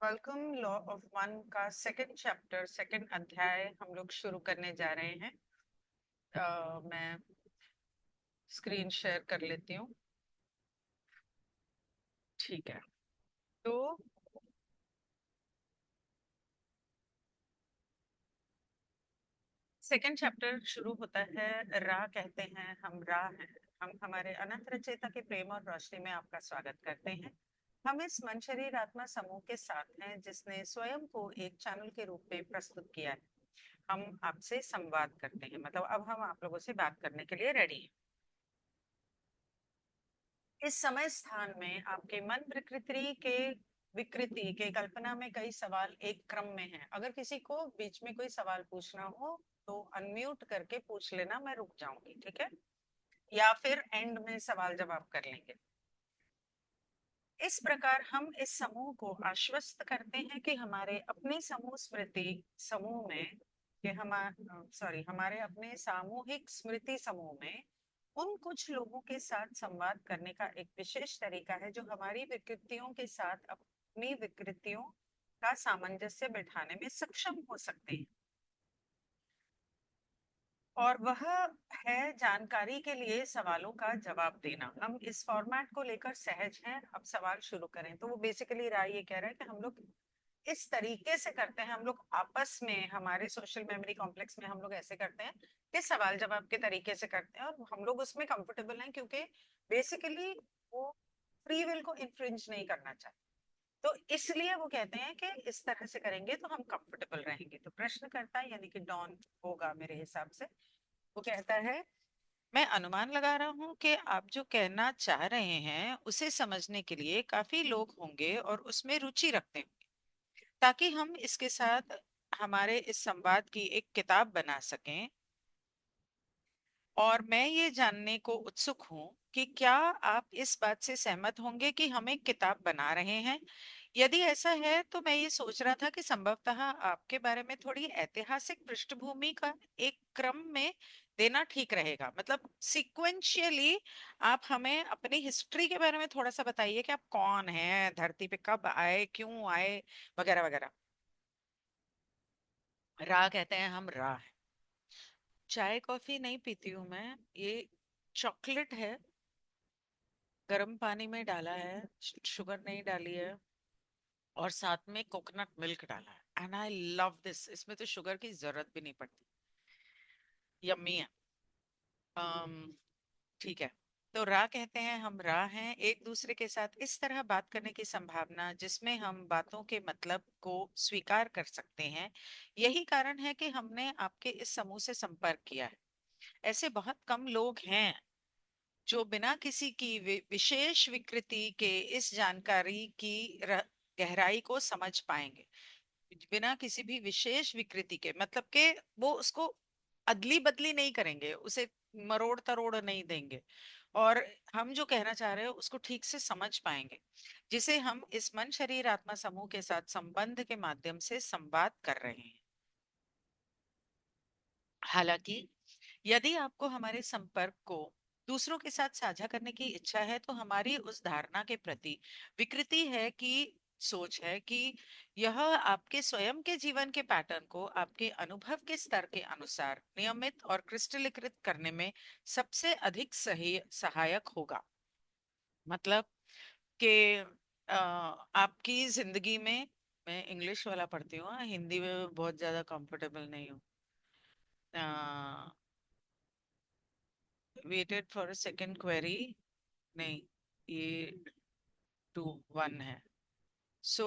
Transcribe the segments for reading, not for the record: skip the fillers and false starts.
Welcome. Law of one का second chapter second अध्याय हम लोग शुरू करने जा रहे हैं। मैं स्क्रीन शेयर कर लेती हूँ। ठीक है। तो सेकंड चैप्टर शुरू होता है। राह कहते हैं हम राह हैं। हम हमारे अनंत रचयिता के प्रेम और रोशनी में आपका स्वागत करते हैं। हम इस मन शरीर आत्मा समूह के साथ हैं जिसने स्वयं को एक चैनल के रूप में प्रस्तुत किया है। हम आपसे संवाद करते हैं, मतलब अब हम आप लोगों से बात करने के लिए रेडी हैं। इस समय स्थान में आपके मन प्रकृति के विकृति के कल्पना में कई सवाल एक क्रम में हैं। अगर किसी को बीच में कोई सवाल पूछना हो तो अनम्यूट करके पूछ लेना, मैं रुक जाऊंगी, ठीक है? या फिर एंड में सवाल जवाब कर लेंगे। इस प्रकार हम इस समूह को आश्वस्त करते हैं कि हमारे अपने समूह स्मृति समूह में कि हमारे अपने सामूहिक स्मृति समूह में उन कुछ लोगों के साथ संवाद करने का एक विशेष तरीका है जो हमारी विकृतियों के साथ अपनी विकृतियों का सामंजस्य बिठाने में सक्षम हो सकते हैं। और वह है जानकारी के लिए सवालों का जवाब देना। हम इस फॉर्मेट को लेकर सहज हैं। अब सवाल शुरू करें। तो वो बेसिकली राय ये कह रहा है कि हम लोग इस तरीके से करते हैं। हम लोग आपस में हमारे सोशल मेमोरी कॉम्प्लेक्स में हम लोग ऐसे करते हैं कि सवाल जवाब के तरीके से करते हैं, और हम लोग उसमें कंफर्टेबल हैं क्योंकि बेसिकली वो फ्री विल को इन्फ्रिंज नहीं करना चाहते। तो इसलिए वो कहते हैं कि इस तरह से करेंगे तो हम कंफर्टेबल रहेंगे। तो प्रश्न करता है यानी कि डॉन होगा मेरे हिसाब से। वो कहता है, मैं अनुमान लगा रहा हूँ कि आप जो कहना चाह रहे हैं उसे समझने के लिए काफी लोग होंगे और उसमें रुचि रखते हैं, ताकि हम इसके साथ हमारे इस संवाद की एक किताब बना सकें। और मैं ये जानने को उत्सुक हूँ कि क्या आप इस बात से सहमत होंगे कि हम एक किताब बना रहे हैं। यदि ऐसा है तो मैं ये सोच रहा था कि संभवतः आपके बारे में थोड़ी ऐतिहासिक पृष्ठभूमि का एक क्रम में देना ठीक रहेगा। मतलब सिक्वेंशियली आप हमें अपनी हिस्ट्री के बारे में थोड़ा सा बताइए कि आप कौन हैं, धरती पे कब आए, क्यों आए, वगैरह वगैरह। राह कहते हैं हम राह हैं। चाय कॉफी नहीं पीती हूँ मैं। ये चॉकलेट है, गर्म पानी में डाला है, शुगर नहीं डाली है, और साथ में कोकोनट मिल्क डाला है। And I love this. इसमें तो शुगर की जरूरत भी नहीं पड़ती। यम्मी है। अम ठीक है। तो राह कहते हैं हम राह हैं एक दूसरे के साथ इस तरह बात करने की संभावना जिसमें हम बातों के मतलब को स्वीकार कर सकते हैं। यही कारण है कि हमने आपके इस समूह से संपर्क किया है। ऐसे बहुत कम लोग हैं जो बिना किसी की विशेष विकृति के इस जानकारी की गहराई को समझ पाएंगे। बिना किसी भी विशेष विकृति के मतलब के वो उसको अदली बदली नहीं करेंगे, उसे मरोड़ तरोड़ नहीं देंगे, और हम जो कहना चाह रहे हैं उसको ठीक से समझ पाएंगे, जिसे हम इस मन शरीर आत्मा समूह के साथ संबंध के माध्यम से संवाद कर रहे हैं। हालांकि यदि आपको हमारे संपर्क को दूसरों के साथ साझा करने की इच्छा है तो हमारी उस धारणा के प्रति विकृति है कि सोच है कि यह आपके स्वयं के जीवन के पैटर्न को आपके अनुभव के स्तर के अनुसार नियमित और क्रिस्टलीकृत करने में सबसे अधिक सही सहायक होगा। मतलब कि आपकी जिंदगी में, मैं इंग्लिश वाला पढ़ती हूँ, हिंदी में बहुत ज्यादा कंफर्टेबल नहीं हूँ। वेटेड फॉर सेकंड क्वेरी, नहीं, ये 2-1 है। सो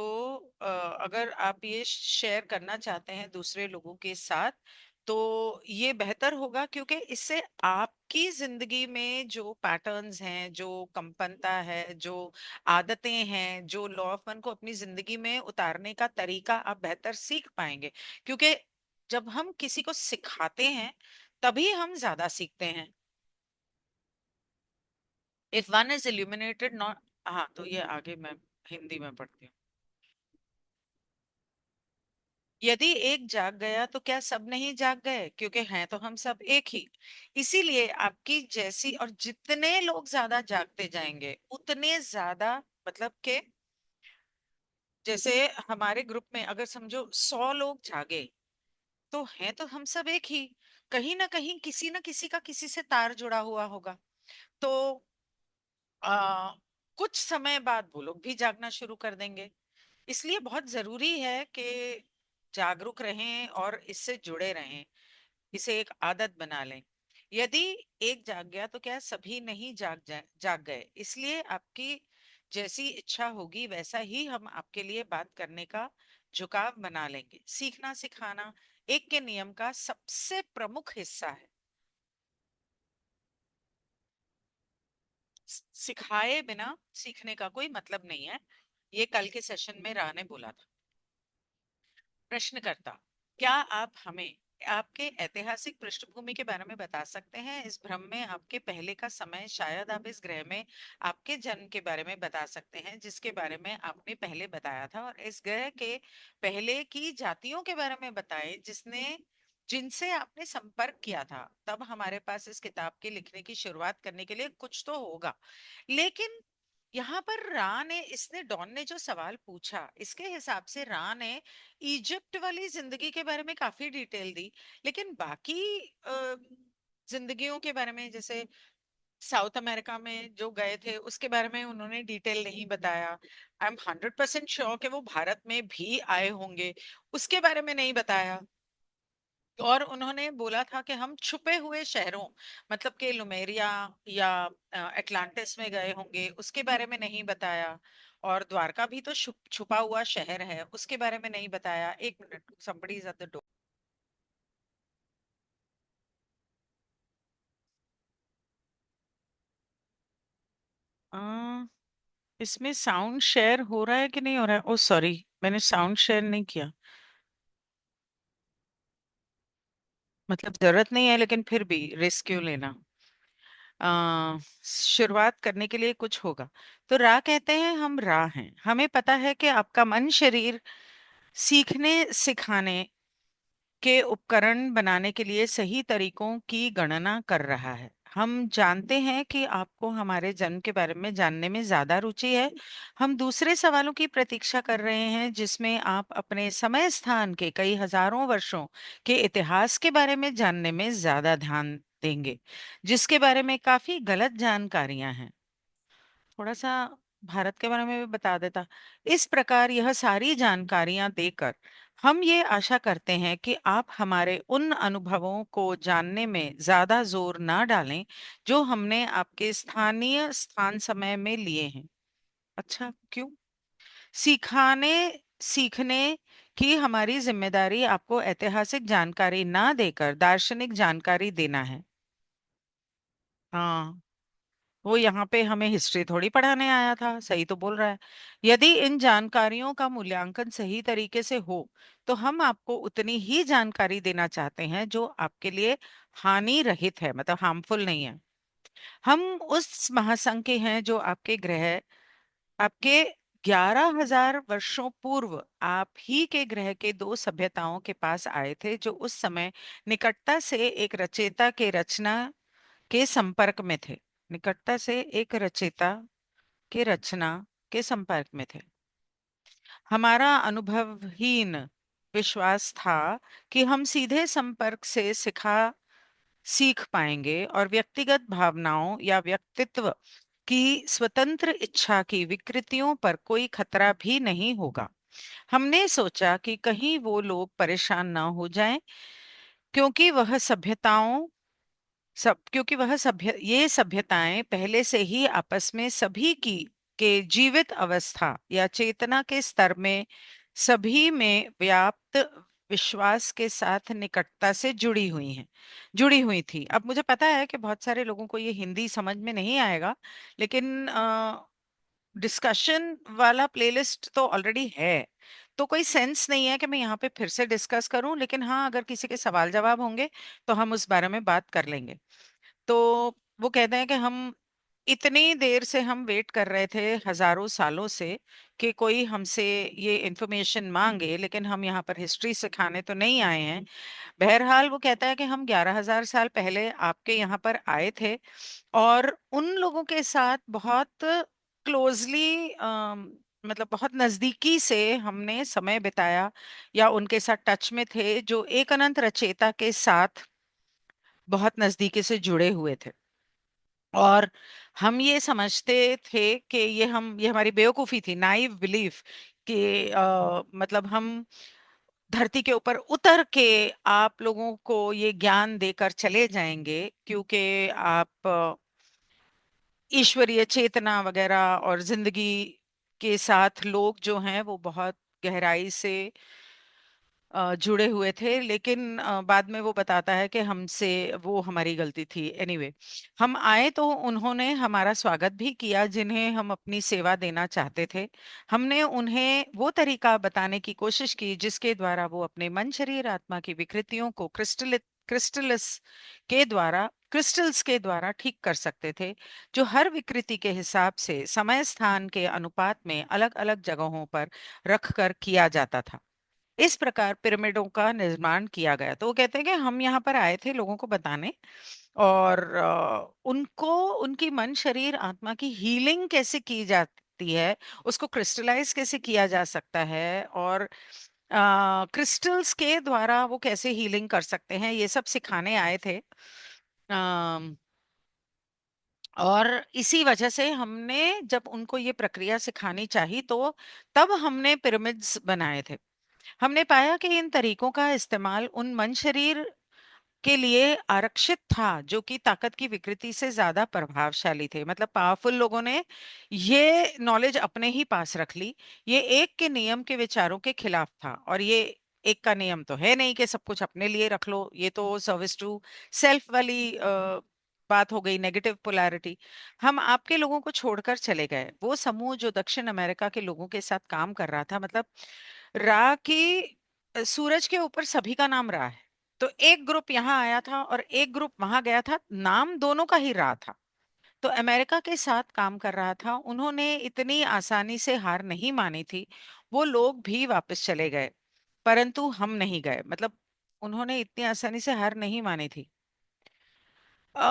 अगर आप ये शेयर करना चाहते हैं दूसरे लोगों के साथ तो ये बेहतर होगा, क्योंकि इससे आपकी जिंदगी में जो पैटर्न्स हैं, जो कंपनता है, जो आदतें हैं, जो लॉ ऑफ वन को अपनी जिंदगी में उतारने का तरीका आप बेहतर सीख पाएंगे। क्योंकि जब हम किसी को सिखाते हैं तभी हम ज्यादा सीखते हैं। If one is illuminated not, हाँ तो ये आगे मैं हिंदी में पढ़ती हूँ। यदि एक जाग गया तो क्या सब नहीं जाग गए, क्योंकि हैं तो हम सब एक ही। इसीलिए आपकी जैसी, और जितने लोग ज्यादा जागते जाएंगे उतने ज्यादा, मतलब के जैसे हमारे ग्रुप में अगर समझो 100 लोग जागे, तो हैं तो हम सब एक ही, कहीं ना कहीं किसी ना किसी का किसी से तार जुड़ा हुआ होगा। तो आ, कुछ समय बाद वो लोग भी जागना शुरू कर देंगे। इसलिए बहुत जरूरी है कि जागरूक रहें और इससे जुड़े रहें, इसे एक आदत बना लें। यदि एक जाग गया तो क्या सभी नहीं जाग गए। इसलिए आपकी जैसी इच्छा होगी वैसा ही हम आपके लिए बात करने का झुकाव बना लेंगे। सीखना सिखाना एक के नियम का सबसे प्रमुख हिस्सा है। सिखाए बिना सीखने का कोई मतलब नहीं है। ये कल के सेशन में राह ने बोला था। प्रश्नकर्ता, क्या आप हमें आपके ऐतिहासिक पृष्ठभूमि के बारे में बता सकते हैं? इस भ्रम में आपके पहले का समय, शायद आप इस ग्रह में आपके जन्म के बारे में बता सकते हैं जिसके बारे में आपने पहले बताया था, और इस ग्रह के पहले की जातियों के बारे में बताएं जिसने जिनसे आपने संपर्क किया था। तब हमारे पास इस किताब के लिखने की शुरुआत करने के लिए कुछ तो होगा। लेकिन यहाँ पर रा ने इसने डॉन ने जो सवाल पूछा, इसके हिसाब से रा ने इजिप्ट वाली जिंदगी के बारे में काफी डिटेल दी। लेकिन बाकी जिंदगियों के बारे में, जैसे साउथ अमेरिका में जो गए थे उसके बारे में उन्होंने डिटेल नहीं बताया। आई एम 100% श्योर कि वो भारत में भी आए होंगे, उसके बारे में नहीं बताया। और उन्होंने बोला था कि हम छुपे हुए शहरों, मतलब कि लुमेरिया या एटलांटिस में गए होंगे, उसके बारे में नहीं बताया। और द्वारका भी तो छुपा हुआ शहर है, उसके बारे में नहीं बताया। एक minute, somebody is at the door। आ, इसमें साउंड शेयर हो रहा है कि नहीं हो रहा है? ओ सॉरी, मैंने साउंड शेयर नहीं किया। मतलब जरूरत नहीं है, लेकिन फिर भी रिस्क क्यों लेना। शुरुआत करने के लिए कुछ होगा। तो रा कहते हैं, हम रा हैं, हमें पता है कि आपका मन शरीर सीखने सिखाने के उपकरण बनाने के लिए सही तरीकों की गणना कर रहा है। हम जानते हैं कि आपको हमारे जन्म के बारे में जानने में ज्यादा रुचि है। हम दूसरे सवालों की प्रतीक्षा कर रहे हैं जिसमें आप अपने समय स्थान के कई हजारों वर्षों के इतिहास के बारे में जानने में ज्यादा ध्यान देंगे, जिसके बारे में काफी गलत जानकारियां हैं। थोड़ा सा भारत के बारे में भी बता देता। इस प्रकार यह सारी जानकारियां देकर हम ये आशा करते हैं कि आप हमारे उन अनुभवों को जानने में ज्यादा जोर ना डालें जो हमने आपके स्थानीय स्थान समय में लिए हैं। अच्छा, क्यों? सिखाने सीखने की हमारी जिम्मेदारी आपको ऐतिहासिक जानकारी ना देकर दार्शनिक जानकारी देना है। हाँ, वो यहाँ पे हमें हिस्ट्री थोड़ी पढ़ाने आया था, सही तो बोल रहा है। यदि इन जानकारियों का मूल्यांकन सही तरीके से हो तो हम आपको उतनी ही जानकारी देना चाहते हैं जो आपके लिए हानि रहित है, मतलब हार्मफुल नहीं है। हम उस महासंघ के हैं जो आपके ग्रह, आपके 11,000 वर्षों पूर्व आप ही के ग्रह के दो सभ्यताओं के पास आए थे, जो उस समय निकटता से एक रचयिता के रचना के संपर्क में थे। निकटता से एक रचयिता के रचना के संपर्क में थे। हमारा अनुभवहीन विश्वास था कि हम सीधे संपर्क से सीख पाएंगे और व्यक्तिगत भावनाओं या व्यक्तित्व की स्वतंत्र इच्छा की विकृतियों पर कोई खतरा भी नहीं होगा। हमने सोचा कि कहीं वो लोग परेशान ना हो जाएं, क्योंकि वह सभ्यताओं सब क्योंकि वह ये सभ्यताएं पहले से ही आपस में सभी की के जीवित अवस्था या चेतना के स्तर में सभी में व्याप्त विश्वास के साथ निकटता से जुड़ी हुई थी। अब मुझे पता है कि बहुत सारे लोगों को ये हिंदी समझ में नहीं आएगा, लेकिन डिस्कशन वाला प्लेलिस्ट तो ऑलरेडी है, तो कोई सेंस नहीं है कि मैं यहाँ पे फिर से डिस्कस करूं। लेकिन हाँ, अगर किसी के सवाल जवाब होंगे तो हम उस बारे में बात कर लेंगे। तो वो कहते हैं कि हम इतनी देर से हम वेट कर रहे थे, हजारों सालों से, कि कोई हमसे ये इंफॉर्मेशन मांगे, लेकिन हम यहाँ पर हिस्ट्री सिखाने तो नहीं आए हैं। बहरहाल वो कहता है कि हम 11,000 साल पहले आपके यहाँ पर आए थे और उन लोगों के साथ बहुत क्लोजली मतलब बहुत नजदीकी से हमने समय बिताया या उनके साथ टच में थे, जो एक अनंत रचयिता के साथ बहुत नजदीकी से जुड़े हुए थे। और हम ये समझते थे कि ये हमारी बेवकूफी थी, नाइव बिलीफ कि मतलब हम धरती के ऊपर उतर के आप लोगों को ये ज्ञान देकर चले जाएंगे, क्योंकि आप ईश्वरीय चेतना वगैरह और जिंदगी के साथ लोग जो हैं वो बहुत गहराई से जुड़े हुए थे। लेकिन बाद में वो बताता है कि हमसे वो हमारी गलती थी। एनीवे, हम आए तो उन्होंने हमारा स्वागत भी किया जिन्हें हम अपनी सेवा देना चाहते थे। हमने उन्हें वो तरीका बताने की कोशिश की जिसके द्वारा वो अपने मन शरीर आत्मा की विकृतियों को क्रिस्टल्स के द्वारा ठीक कर सकते थे, जो हर विकृति के हिसाब से समय स्थान के अनुपात में अलग अलग जगहों पर रख कर किया जाता था। इस प्रकार पिरामिडों का निर्माण किया गया। तो वो कहते हैं कि हम यहाँ पर आए थे लोगों को बताने, और उनको उनकी मन शरीर आत्मा की हीलिंग कैसे की जाती है, उसको क्रिस्टलाइज कैसे किया जा सकता है, और क्रिस्टल्स के द्वारा वो कैसे हीलिंग कर सकते हैं, ये सब सिखाने आए थे। अम, और इसी वजह से हमने जब उनको ये प्रक्रिया सिखानी चाहिए तो तब हमने पिरामिड्स बनाए थे। हमने पाया कि इन तरीकों का इस्तेमाल उन मन शरीर के लिए आरक्षित था जो कि ताकत की विकृति से ज्यादा प्रभावशाली थे। मतलब पावरफुल लोगों ने ये नॉलेज अपने ही पास रख ली। ये एक के नियम के विचारों के खिलाफ था, और ये एक का नियम तो है नहीं कि सब कुछ अपने लिए रख लो। ये तो सर्विस टू सेल्फ वाली बात हो गई, नेगेटिव पोलैरिटी। हम आपके लोगों को छोड़कर चले गए, वो समूह जो दक्षिण अमेरिका के लोगों के साथ काम कर रहा था। मतलब रा की सूरज के ऊपर सभी का नाम रा है, तो एक ग्रुप यहाँ आया था और एक ग्रुप वहां गया था, नाम दोनों का ही रा था। तो अमेरिका के साथ काम कर रहा था, उन्होंने इतनी आसानी से हार नहीं मानी थी। वो लोग भी वापस चले गए, परंतु हम नहीं गए। मतलब उन्होंने इतनी आसानी से हार नहीं मानी थी।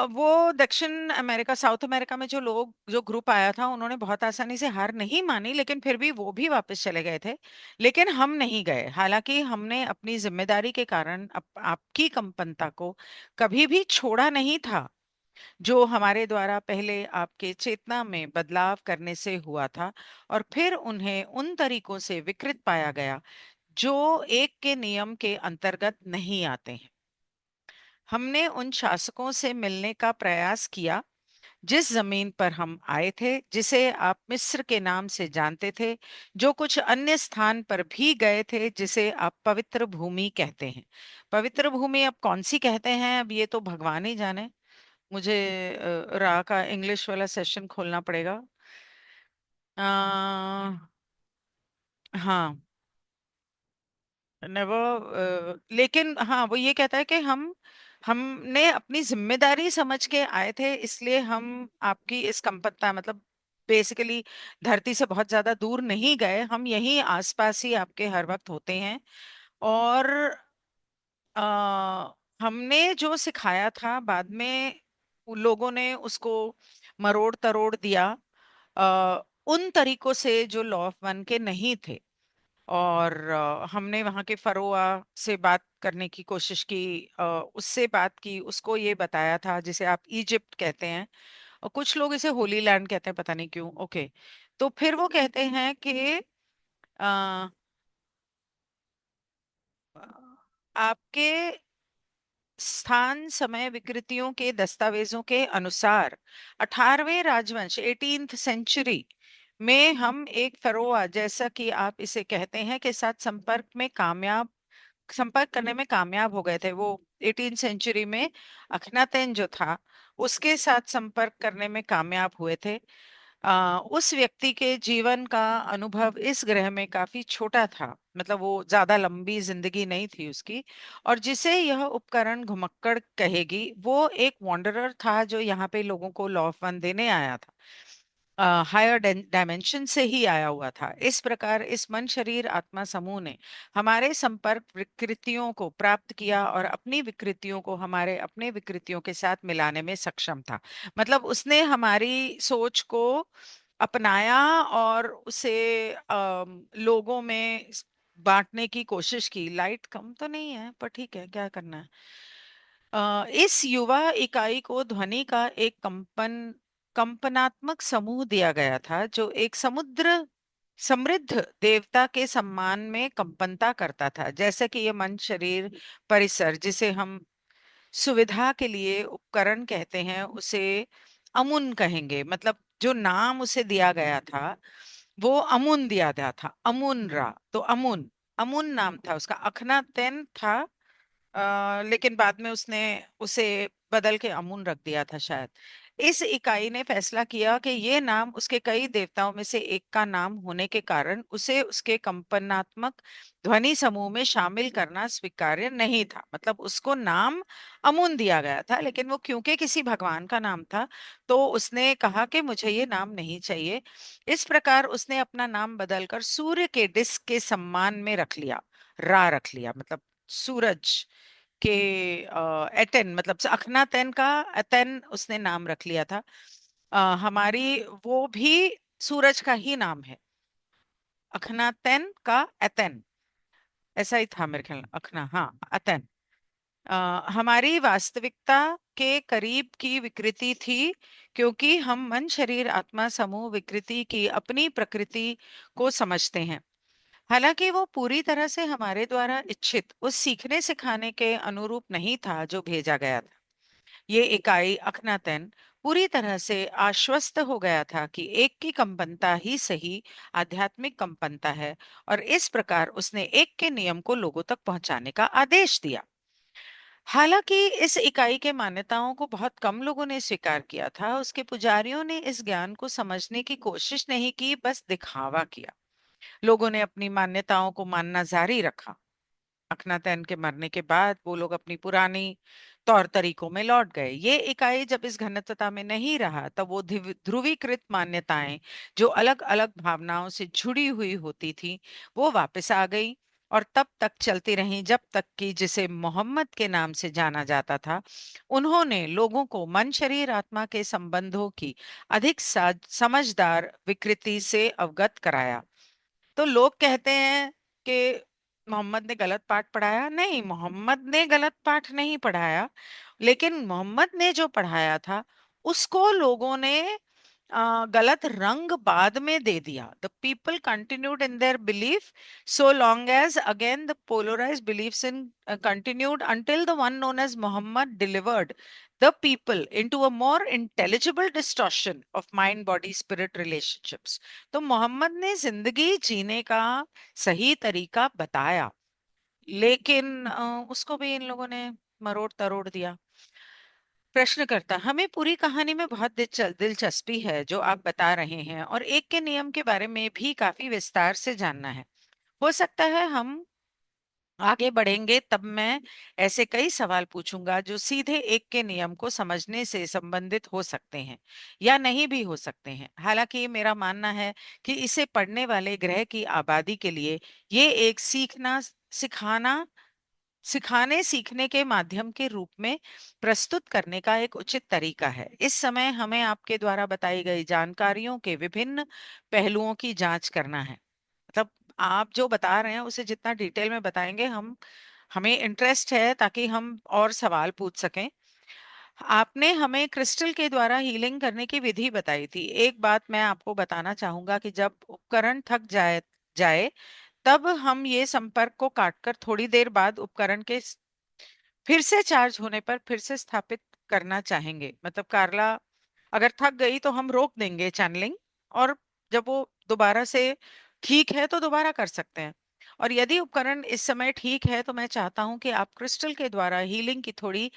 वो दक्षिण अमेरिका, साउथ अमेरिका में जो लोग, जो ग्रुप आया था, उन्होंने बहुत आसानी से हार नहीं मानी, लेकिन फिर भी वो भी वापस चले गए थे। लेकिन हम नहीं गए, हालांकि हमने अपनी जिम्मेदारी के कारण आपकी कंपनता को कभी भी छोड़ा नहीं था, जो हमारे द्वारा पहले आपके चेतना में बदलाव करने से हुआ था, और फिर उन्हें उन तरीकों से विकृत पाया गया जो एक के नियम के अंतर्गत नहीं आते हैं। हमने उन शासकों से मिलने का प्रयास किया जिस जमीन पर हम आए थे, जिसे आप मिस्र के नाम से जानते थे, जो कुछ अन्य स्थान पर भी गए थे, जिसे आप पवित्र भूमि कहते हैं। पवित्र भूमि अब कौन सी कहते हैं, अब ये तो भगवान ही जाने। मुझे रा का इंग्लिश वाला सेशन खोलना पड़ेगा। हाँ, नेवर। लेकिन हाँ, वो ये कहता है कि हमने अपनी जिम्मेदारी समझ के आए थे, इसलिए हम आपकी इस कंपनता, मतलब बेसिकली धरती से बहुत ज्यादा दूर नहीं गए, हम यहीं आसपास ही आपके हर वक्त होते हैं। और हमने जो सिखाया था बाद में उन लोगों ने उसको मरोड़ तरोड़ दिया, उन तरीकों से जो लॉ ऑफ वन के नहीं थे। और हमने वहाँ के फरोआ से बात करने की कोशिश की, उससे बात की, उसको ये बताया था जिसे आप इजिप्ट कहते हैं, और कुछ लोग इसे होली लैंड कहते हैं, पता नहीं क्यों। ओके, तो फिर वो कहते हैं कि अ, आपके स्थान समय विकृतियों के दस्तावेजों के अनुसार 18वें राजवंश 18th सेंचुरी में हम एक फरोआ, जैसा कि आप इसे कहते हैं, के साथ संपर्क करने में कामयाब हो गए थे। वो 18 सेंचुरी में अखनातेन जो था, उसके साथ संपर्क करने में कामयाब हुए थे। उस व्यक्ति के जीवन का अनुभव इस ग्रह में काफी छोटा था, मतलब वो ज्यादा लंबी जिंदगी नहीं थी उसकी। और जिसे यह उपकरण घुमक्कड़ कहेगी, वो एक वॉन्डरर था जो यहाँ पे लोगों को लॉ ऑफ वन देने आया था, हायर डायमेंशन से ही आया हुआ था। इस प्रकार इस मन शरीर आत्मा समूह ने हमारे संपर्क विकृतियों को प्राप्त किया और अपनी विकृतियों को हमारे अपने विकृतियों के साथ मिलाने में सक्षम था। मतलब उसने हमारी सोच को अपनाया और उसे लोगों में बांटने की कोशिश की। लाइट कम तो नहीं है, पर ठीक है, क्या करना है। इस युवा इकाई को ध्वनि का एक कंपनात्मक समूह दिया गया था जो एक समुद्र समृद्ध देवता के सम्मान में कंपनता करता था। जैसे कि ये मन शरीर परिसर, जिसे हम सुविधा के लिए उपकरण कहते हैं, उसे अमुन कहेंगे। मतलब जो नाम उसे दिया गया था वो अमुन दिया गया था, अमुन रा। तो अमुन, अमुन नाम था उसका। अखनातेन था, लेकिन बाद में उसने उसे बदल के अमुन रख दिया था शायद। इस इकाई ने फैसला किया कि ये नाम उसके कई देवताओं में से एक का नाम होने के कारण उसे उसके कंपनात्मक ध्वनि समूह में शामिल करना स्वीकार्य नहीं था। मतलब उसको नाम अमुन दिया गया था, लेकिन वो क्योंकि किसी भगवान का नाम था तो उसने कहा कि मुझे ये नाम नहीं चाहिए। इस प्रकार उसने अपना नाम बदलकर सूर्य के डिस्क के सम्मान में रख लिया, रा रख लिया। मतलब सूरज के एटेन, मतलब अखनातेन का एतेन उसने नाम रख लिया था। हमारी वो भी सूरज का ही नाम है, अखनातेन का एतेन। ऐसा ही था मेरे ख्याल, अखना, हाँ, एतेन। हमारी वास्तविकता के करीब की विकृति थी, क्योंकि हम मन शरीर आत्मा समूह विकृति की अपनी प्रकृति को समझते हैं। हालांकि वो पूरी तरह से हमारे द्वारा इच्छित उस सीखने सिखाने के अनुरूप नहीं था जो भेजा गया था। ये इकाई अखनातन पूरी तरह से आश्वस्त हो गया था कि एक की कंपनता ही सही आध्यात्मिक कंपनता है, और इस प्रकार उसने एक के नियम को लोगों तक पहुंचाने का आदेश दिया। हालांकि इस इकाई के मान्यताओं को बहुत कम लोगों ने स्वीकार किया था। उसके पुजारियों ने इस ज्ञान को समझने की कोशिश नहीं की, बस दिखावा किया। लोगों ने अपनी मान्यताओं को मानना जारी रखा। अखनातैन के मरने के बाद वो लोग अपनी पुरानी तौर तरीकों में लौट गए। ये इकाई जब इस घनत्वता में नहीं रहा, तब वो ध्रुवीकृत मान्यताएं जो अलग अलग भावनाओं से जुड़ी हुई होती थी वो वापस आ गई, और तब तक चलती रहीं जब तक कि जिसे मोहम्मद के नाम से जाना जाता था, उन्होंने लोगों को मन शरीर आत्मा के संबंधों की अधिक समझदार विकृति से अवगत कराया। तो लोग कहते हैं कि मोहम्मद ने गलत पाठ पढ़ाया। नहीं, मोहम्मद ने गलत पाठ नहीं पढ़ाया, लेकिन मोहम्मद ने जो पढ़ाया था उसको लोगों ने गलत रंग बाद में दे दिया। The people continued in their belief so long as again the polarised beliefs in continued until the one known as Muhammad delivered the people into a more intelligible distortion of mind body spirit relationships. तो मोहम्मद ने जिंदगी जीने का सही तरीका बताया, लेकिन उसको भी इन लोगों ने मरोड़ तरोड़ दिया। प्रश्नकर्ता: हमें पूरी कहानी में बहुत दिलचस्पी है जो आप बता रहे हैं, और एक के नियम के बारे में भी काफी विस्तार से जानना है। हो सकता है हम आगे बढ़ेंगे तब मैं ऐसे कई सवाल पूछूंगा जो सीधे एक के नियम को समझने से संबंधित हो सकते हैं या नहीं भी हो सकते हैं। हालांकि मेरा मानना है कि इसे पढ़ने वाले ग्रह की आबादी के लिए ये एक सिखाना सिखाने सीखने के माध्यम के रूप में प्रस्तुत करने का एक उचित तरीका है। इस समय हमें आपके द्वारा बताई गई जानकारियों के विभिन्न पहलुओं की जांच करना है। मतलब आप जो बता रहे हैं उसे जितना डिटेल में बताएंगे, हमें इंटरेस्ट है ताकि हम और सवाल पूछ सकें। आपने हमें क्रिस्टल के द्वारा हीलिंग करने की विधि बताई थी। एक बात मैं आपको बताना चाहूंगा कि जब उपकरण थक जाए तब हम ये संपर्क को काटकर थोड़ी देर बाद उपकरण के फिर से चार्ज होने पर फिर से स्थापित करना चाहेंगे। मतलब कार्ला अगर थक गई तो हम रोक देंगे चैनलिंग, और जब वो दोबारा से ठीक है तो दोबारा कर सकते हैं। और यदि उपकरण इस समय ठीक है तो मैं चाहता हूं कि आप क्रिस्टल के द्वारा हीलिंग की थोड़ी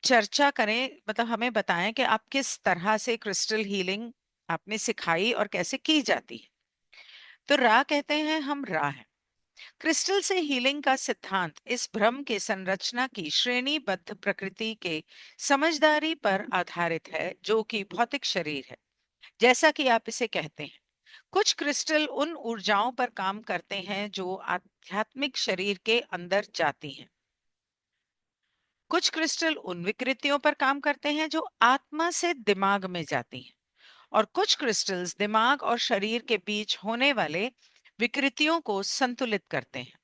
चर्चा करें। मतलब हमें बताएं कि आप किस तरह से क्रिस्टल हीलिंग आपने सिखाई और कैसे की जाती है। तो रा कहते हैं हम रा हैं। क्रिस्टल से हीलिंग का सिद्धांत इस भ्रम के संरचना की श्रेणीबद्ध प्रकृति के समझदारी पर आधारित है जो कि भौतिक शरीर है, जैसा कि आप इसे कहते हैं। कुछ क्रिस्टल उन ऊर्जाओं पर काम करते हैं जो आध्यात्मिक शरीर के अंदर जाती हैं। कुछ क्रिस्टल उन विकृतियों पर काम करते हैं जो आत्मा से दिमाग में जाती हैं। और कुछ क्रिस्टल्स दिमाग और शरीर के बीच होने वाले विकृतियों को संतुलित करते हैं।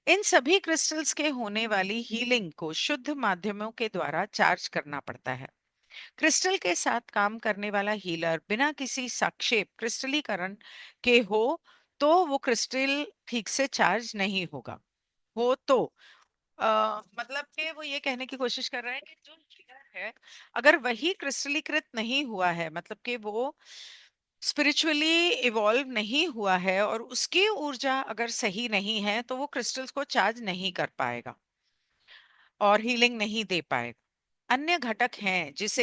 इन सभी क्रिस्टल्स के होने वाली हीलिंग को शुद्ध माध्यमों के द्वारा चार्ज करना पड़ता है। क्रिस्टल के साथ काम करने वाला हीलर बिना किसी सापेक्ष क्रिस्टलीकरण के हो तो वो क्रिस्टल ठीक से चार्ज नहीं होगा। हो तो मतलब कि वो ये कहने की कोशिश कर रहा है कि जो हीलर है, अगर वही क्रिस्टलीकृत नहीं हुआ है, मतलब कि वो स्पिरिचुअली इवॉल्व नहीं हुआ है और उसकी ऊर्जा अगर सही नहीं है, तो वो क्रिस्टल्स को चार्ज नहीं कर पाएगा और हीलिंग नहीं दे पाएगा। अन्य घटक हैं जिस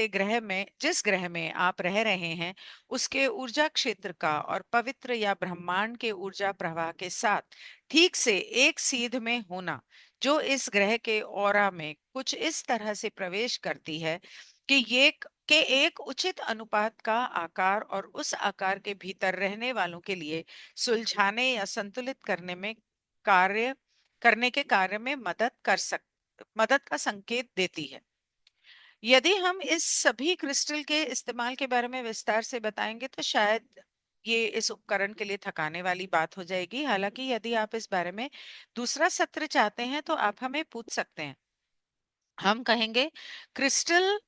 ग्रह में आप रह रहे हैं उसके ऊर्जा क्षेत्र का और पवित्र या ब्रह्मांड के ऊर्जा प्रवाह के साथ ठीक से एक सीध में होना, जो इस ग्रह के ऑरा में कुछ इस तरह से प्रवेश करती है कि ये के एक उचित अनुपात का आकार और उस आकार के भीतर रहने वालों के लिए सुलझाने या संतुलित कार्य करने के कार्य में मदद का संकेत देती है। यदि हम इस सभी क्रिस्टल के इस्तेमाल के बारे में विस्तार से बताएंगे तो शायद ये इस उपकरण के लिए थकाने वाली बात हो जाएगी। हालांकि यदि आप इस बारे में दूसरा सत्र चाहते हैं तो आप हमें पूछ सकते हैं। हम कहेंगे क्रिस्टल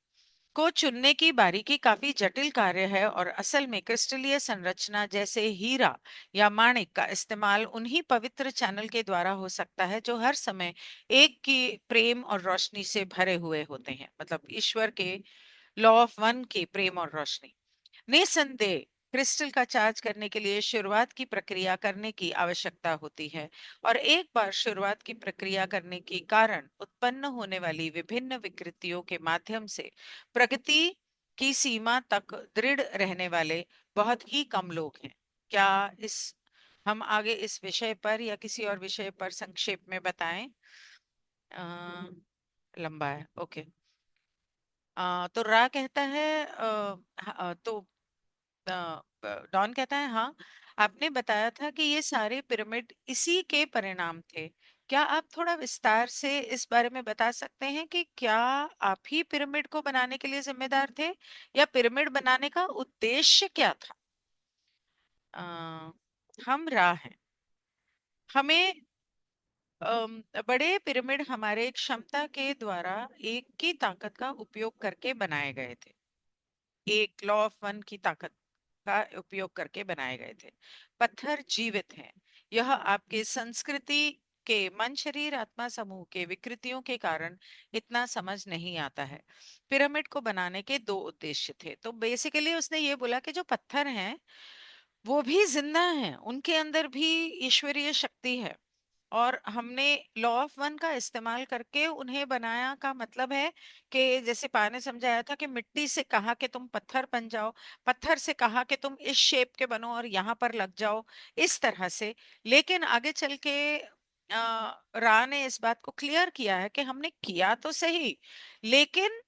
को चुनने की बारीकी काफी जटिल कार्य है और असल में क्रिस्टलीय संरचना जैसे हीरा या माणिक का इस्तेमाल उन्हीं पवित्र चैनल के द्वारा हो सकता है जो हर समय एक की प्रेम और रोशनी से भरे हुए होते हैं, मतलब ईश्वर के लॉ ऑफ वन के प्रेम और रोशनी। निसंदेह क्रिस्टल का चार्ज करने के लिए शुरुआत की प्रक्रिया करने की आवश्यकता होती है और एक बार शुरुआत की प्रक्रिया करने के कारण उत्पन्न होने वाली विभिन्न विकृतियों के माध्यम से प्रगति की सीमा तक दृढ़ रहने वाले बहुत ही कम लोग हैं। क्या इस हम आगे इस विषय पर या किसी और विषय पर संक्षेप में बताएं? अ, लंबा है, ओके। तो रा कहता है तो डॉन कहता है हाँ, आपने बताया था कि ये सारे पिरामिड इसी के परिणाम थे। क्या आप थोड़ा विस्तार से इस बारे में बता सकते हैं कि क्या आप ही पिरामिड को बनाने के लिए जिम्मेदार थे या पिरामिड बनाने का उद्देश्य क्या था? अ, हम रा हैं। हमें बड़े पिरामिड हमारे क्षमता के द्वारा एक की ताकत का उपयोग करके बनाए गए थे। एक लॉ ऑफ वन की ताकत का उपयोग करके बनाए गए थे। पत्थर जीवित हैं। यह आपके संस्कृति के मन शरीर आत्मा समूह के विकृतियों के कारण इतना समझ नहीं आता है। पिरामिड को बनाने के दो उद्देश्य थे। तो बेसिकली उसने ये बोला कि जो पत्थर हैं वो भी जिंदा हैं, उनके अंदर भी ईश्वरीय शक्ति है और हमने लॉ ऑफ वन का इस्तेमाल करके उन्हें बनाया। का मतलब है कि जैसे पा ने समझाया था कि मिट्टी से कहा कि तुम पत्थर बन जाओ, पत्थर से कहा कि तुम इस शेप के बनो और यहाँ पर लग जाओ, इस तरह से। लेकिन आगे चल के रा ने इस बात को क्लियर किया है कि हमने किया तो सही, लेकिन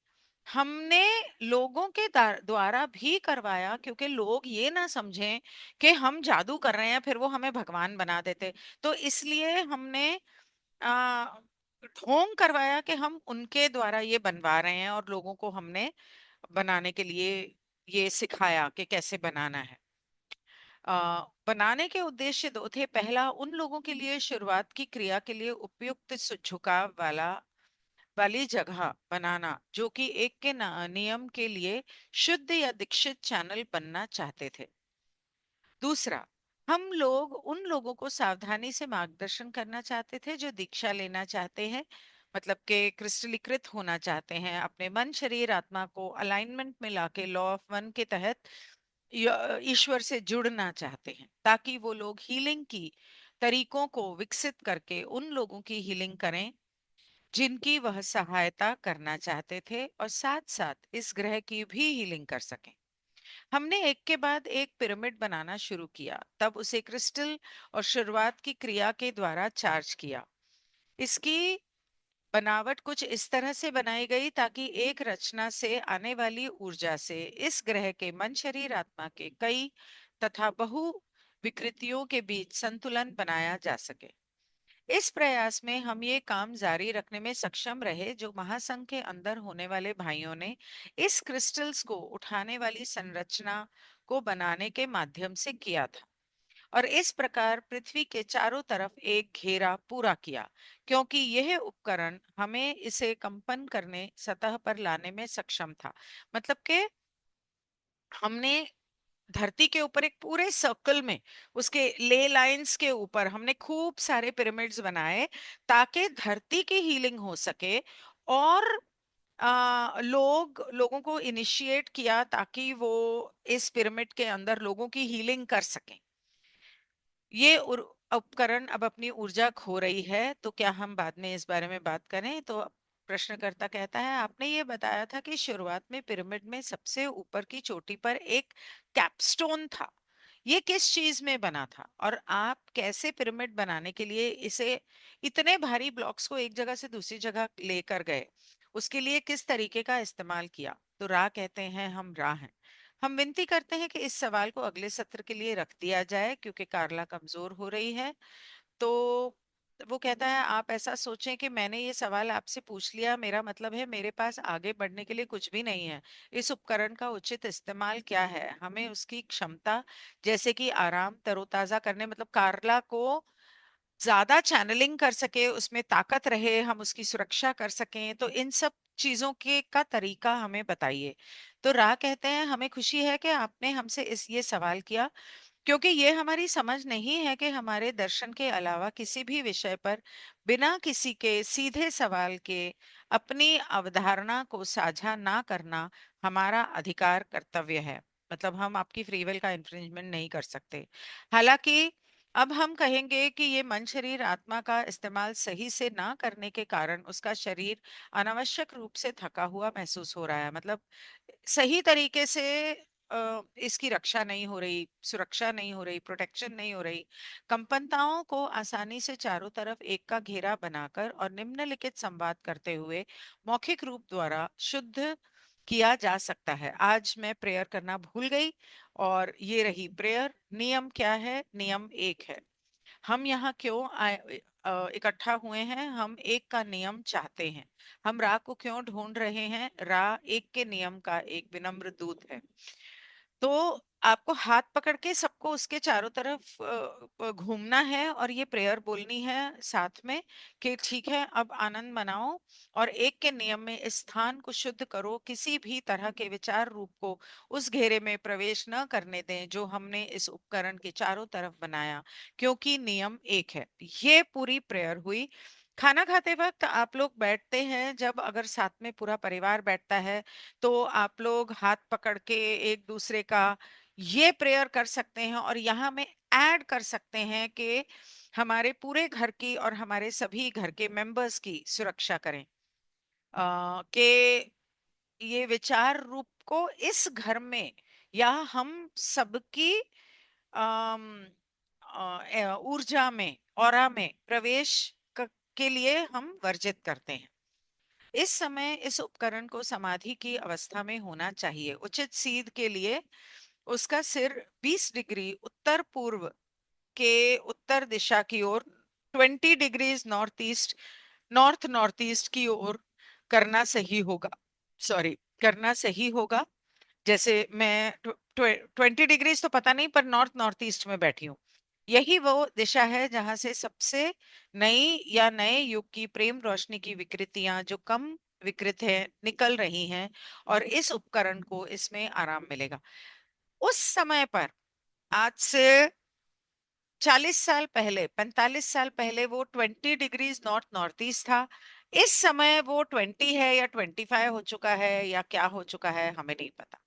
हमने लोगों के द्वारा भी करवाया, क्योंकि लोग ये ना समझें कि हम जादू कर रहे हैं फिर वो हमें भगवान बना देते। तो इसलिए हमने आ, ढोंग करवाया कि हम उनके द्वारा ये बनवा रहे हैं और लोगों को हमने बनाने के लिए ये सिखाया कि कैसे बनाना है। बनाने के उद्देश्य दो थे। पहला, उन लोगों के लिए शुरुआत की क्रिया के लिए उपयुक्त झुकाव वाली जगह बनाना जो कि एक के नियम के लिए शुद्ध या दीक्षित चैनल बनना चाहते थे। दूसरा, हम लोग उन लोगों को सावधानी से मार्गदर्शन करना चाहते थे जो दीक्षा लेना चाहते हैं, मतलब के क्रिस्टलीकृत होना चाहते हैं, अपने मन शरीर आत्मा को अलाइनमेंट में लाके लॉ ऑफ वन के तहत ईश्वर से जुड़ना चाहते हैं, ताकि वो लोग हीलिंग की तरीकों को विकसित करके उन लोगों की हीलिंग करें जिनकी वह सहायता करना चाहते थे और साथ साथ इस ग्रह की भी हीलिंग कर सकें। हमने एक के बाद एक पिरामिड बनाना शुरू किया, तब उसे क्रिस्टल और शुरुआत की क्रिया के द्वारा चार्ज किया। इसकी बनावट कुछ इस तरह से बनाई गई ताकि एक रचना से आने वाली ऊर्जा से इस ग्रह के मन शरीर आत्मा के कई तथा बहु विकृतियों के बीच संतुलन बनाया जा सके। इस प्रयास में हम ये काम जारी रखने में सक्षम रहे जो महासंघ के अंदर होने वाले भाइयों ने इस क्रिस्टल्स को उठाने वाली संरचना को बनाने के माध्यम से किया था, और इस प्रकार पृथ्वी के चारों तरफ एक घेरा पूरा किया, क्योंकि यह उपकरण हमें इसे कंपन करने सतह पर लाने में सक्षम था। मतलब कि हमने धरती के ऊपर एक पूरे सर्कल में उसके ले लाइंस के ऊपर हमने खूब सारे पिरामिड्स बनाए ताकि धरती की हीलिंग हो सके, और लोगों को इनिशिएट किया ताकि वो इस पिरामिड के अंदर लोगों की हीलिंग कर सकें। ये उपकरण अब अपनी ऊर्जा खो रही है, तो क्या हम बाद में इस बारे में बात करें? तो प्रश्नकर्ता कहता है, आपने ये बताया था कि शुरुआत में पिरामिड में सबसे ऊपर की चोटी पर एक कैपस्टोन था। ये किस चीज में बना था, और आप कैसे पिरामिड बनाने के लिए इसे इतने भारी ब्लॉक्स को एक जगह से दूसरी जगह लेकर गए, उसके लिए किस तरीके का इस्तेमाल किया? तो रा कहते हैं, हम रा हैं। हम विनती करते हैं कि इस सवाल को अगले सत्र के लिए रख दिया जाए, क्योंकि कार्ला कमजोर हो रही है। तो वो कहता है, आप ऐसा सोचें कि मैंने ये सवाल आपसे पूछ लिया, मेरा मतलब है मेरे पास आगे बढ़ने के लिए कुछ भी नहीं है। इस उपकरण का उचित इस्तेमाल क्या है? हमें उसकी क्षमता, जैसे कि आराम, तरोताजा करने, मतलब कार्ला को ज्यादा चैनलिंग कर सके, उसमें ताकत रहे, हम उसकी सुरक्षा कर सकें, तो इन सब चीजों के का तरीका हमें बताइए। तो राह कहते हैं, हमें खुशी है कि आपने हमसे इस ये सवाल किया, क्योंकि ये हमारी समझ नहीं है कि हमारे दर्शन के अलावा किसी भी विषय पर बिना किसी के सीधे सवाल के अपनी अवधारणा को साझा ना करना हमारा अधिकार कर्तव्य है। मतलब हम आपकी फ्री विल का इन्फ्रिंजमेंट नहीं कर सकते। हालांकि अब हम कहेंगे कि ये मन शरीर आत्मा का इस्तेमाल सही से ना करने के कारण उसका शरीर अनावश्यक रूप से थका हुआ महसूस हो रहा है। मतलब सही तरीके से इसकी रक्षा नहीं हो रही, सुरक्षा नहीं हो रही, प्रोटेक्शन नहीं हो रही। कंपनताओं को आसानी से चारों तरफ एक का घेरा बनाकर और निम्नलिखित संवाद करते हुए मौखिक रूप द्वारा शुद्ध किया जा सकता है। आज मैं प्रेयर करना भूल गई, और ये रही प्रेयर। नियम क्या है? नियम एक है। हम यहाँ क्यों इकट्ठा हुए हैं? हम एक का नियम चाहते हैं। हम रा को क्यों ढूंढ रहे हैं? रा एक के नियम का एक विनम्र दूत है। तो आपको हाथ पकड़ के सबको उसके चारों तरफ घूमना है, और ये प्रेयर बोलनी है साथ में कि ठीक है, अब आनंद मनाओ और एक के नियम में इस स्थान को शुद्ध करो, किसी भी तरह के विचार रूप को उस घेरे में प्रवेश न करने दें जो हमने इस उपकरण के चारों तरफ बनाया, क्योंकि नियम एक है। ये पूरी प्रेयर हुई। खाना खाते वक्त आप लोग बैठते हैं, जब अगर साथ में पूरा परिवार बैठता है, तो आप लोग हाथ पकड़ के एक दूसरे का ये प्रेयर कर सकते हैं, और यहाँ में ऐड कर सकते हैं कि हमारे पूरे घर की और हमारे सभी घर के मेंबर्स की सुरक्षा करें, कि ये विचार रूप को इस घर में या हम सबकी अम, ऊर्जा में, ऑरा में प्रवेश के लिए हम वर्जित करते हैं। इस समय इस उपकरण को समाधि की अवस्था में होना चाहिए। उचित सीध के लिए उसका सिर 20 डिग्री उत्तर पूर्व के उत्तर दिशा की ओर, 20 डिग्रीज नॉर्थ नॉर्थ ईस्ट की ओर करना सही होगा। सॉरी, करना सही होगा। जैसे मैं 20 डिग्रीज तो पता नहीं, पर नॉर्थ नॉर्थ ईस्ट में बैठी हूँ। यही वो दिशा है जहां से सबसे नई या नए युग की प्रेम रोशनी की विकृतियां, जो कम विकृत है, निकल रही हैं, और इस उपकरण को इसमें आराम मिलेगा। उस समय पर, आज से 40 साल पहले, 45 साल पहले, वो 20 डिग्रीज नॉर्थ नॉर्थ ईस्ट था। इस समय वो 20 है या 25 हो चुका है या क्या हो चुका है, हमें नहीं पता।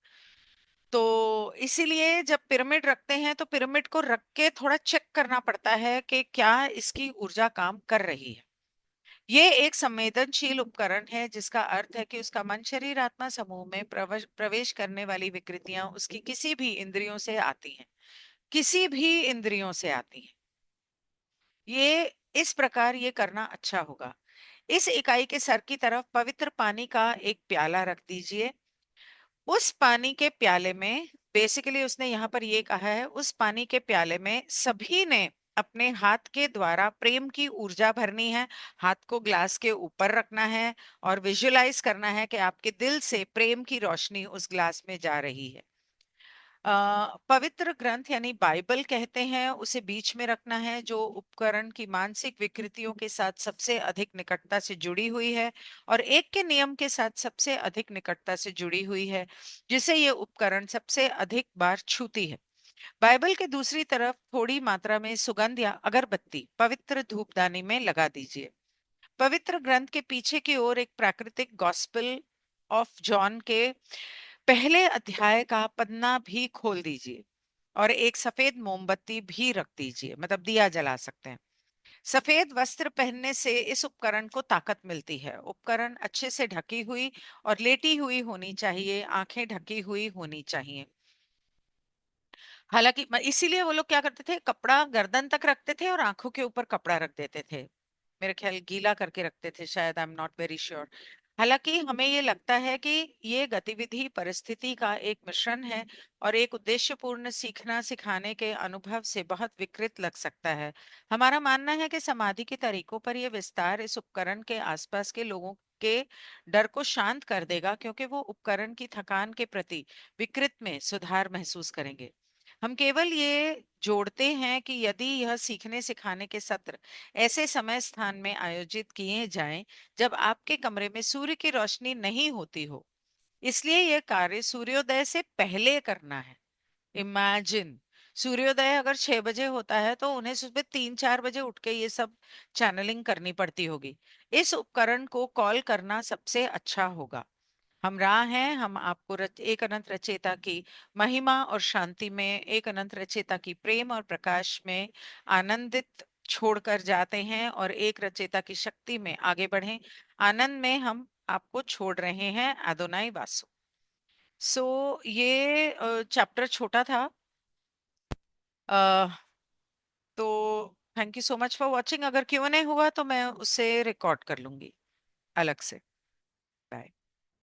तो इसीलिए जब पिरामिड रखते हैं तो पिरामिड को रख के थोड़ा चेक करना पड़ता है कि क्या इसकी ऊर्जा काम कर रही है। ये एक संवेदनशील उपकरण है, जिसका अर्थ है कि उसका मन शरीर आत्मा समूह में प्रवेश करने वाली विकृतियां उसकी किसी भी इंद्रियों से आती हैं, किसी भी इंद्रियों से आती हैं। ये इस प्रकार ये करना अच्छा होगा। इस इकाई के सर की तरफ पवित्र पानी का एक प्याला रख दीजिए। उस पानी के प्याले में, बेसिकली उसने यहाँ पर ये कहा है, उस पानी के प्याले में सभी ने अपने हाथ के द्वारा प्रेम की ऊर्जा भरनी है। हाथ को ग्लास के ऊपर रखना है और विजुलाइज करना है कि आपके दिल से प्रेम की रोशनी उस ग्लास में जा रही है। पवित्र ग्रंथ यानी बाइबल कहते हैं उसे बीच में रखना है, जो उपकरण की मानसिक विकृतियों के साथ सबसे अधिक निकटता से जुड़ी हुई है और एक के नियम के साथ सबसे अधिक निकटता से जुड़ी हुई है, जिसे ये उपकरण सबसे अधिक बार छूती है। बाइबल के दूसरी तरफ थोड़ी मात्रा में सुगंध या अगरबत्ती पवित्र धूपदानी में लगा दीजिए। पवित्र ग्रंथ के पीछे की ओर एक प्राकृतिक गॉस्पेल ऑफ जॉन के पहले अध्याय का पन्ना भी खोल दीजिए और एक सफेद मोमबत्ती भी रख दीजिए, मतलब दिया जला सकते हैं। सफेद वस्त्र पहनने से इस उपकरण को ताकत मिलती है। उपकरण अच्छे से ढकी हुई और लेटी हुई होनी चाहिए, आंखें ढकी हुई होनी चाहिए। हालांकि इसीलिए वो लोग क्या करते थे, कपड़ा गर्दन तक रखते थे और आंखों के ऊपर कपड़ा रख देते थे। मेरे ख्याल गीला करके रखते थे शायद, I am not very sure. हालांकि हमें ये लगता है कि ये गतिविधि परिस्थिति का एक मिश्रण है और एक उद्देश्यपूर्ण सीखना सिखाने के अनुभव से बहुत विकृत लग सकता है। हमारा मानना है कि समाधि के तरीकों पर यह विस्तार इस उपकरण के आसपास के लोगों के डर को शांत कर देगा, क्योंकि वो उपकरण की थकान के प्रति विकृत में सुधार महसूस करेंगे। हम केवल ये जोड़ते हैं कि यदि यह सीखने सिखाने के सत्र ऐसे समय स्थान में आयोजित किए जाएं जब आपके कमरे में सूर्य की रोशनी नहीं होती हो, इसलिए यह कार्य सूर्योदय से पहले करना है। इमेजिन, सूर्योदय अगर 6 बजे होता है तो उन्हें सुबह 3-4 बजे उठ के ये सब चैनलिंग करनी पड़ती होगी। इस उपकरण को कॉल करना सबसे अच्छा होगा। हम राह हैं, हम आपको एक अनंत रचेता की महिमा और शांति में, एक अनंत रचेता की प्रेम और प्रकाश में आनंदित छोड़कर जाते हैं और एक रचेता की शक्ति में आगे बढ़ें। आनंद में हम आपको छोड़ रहे हैं। अदोनाई वासु। सो ये चैप्टर छोटा था। अ, तो thank you so much for watching. अगर क्यों नहीं हुआ तो मैं उसे रिकॉर्ड कर लूंगी अलग से।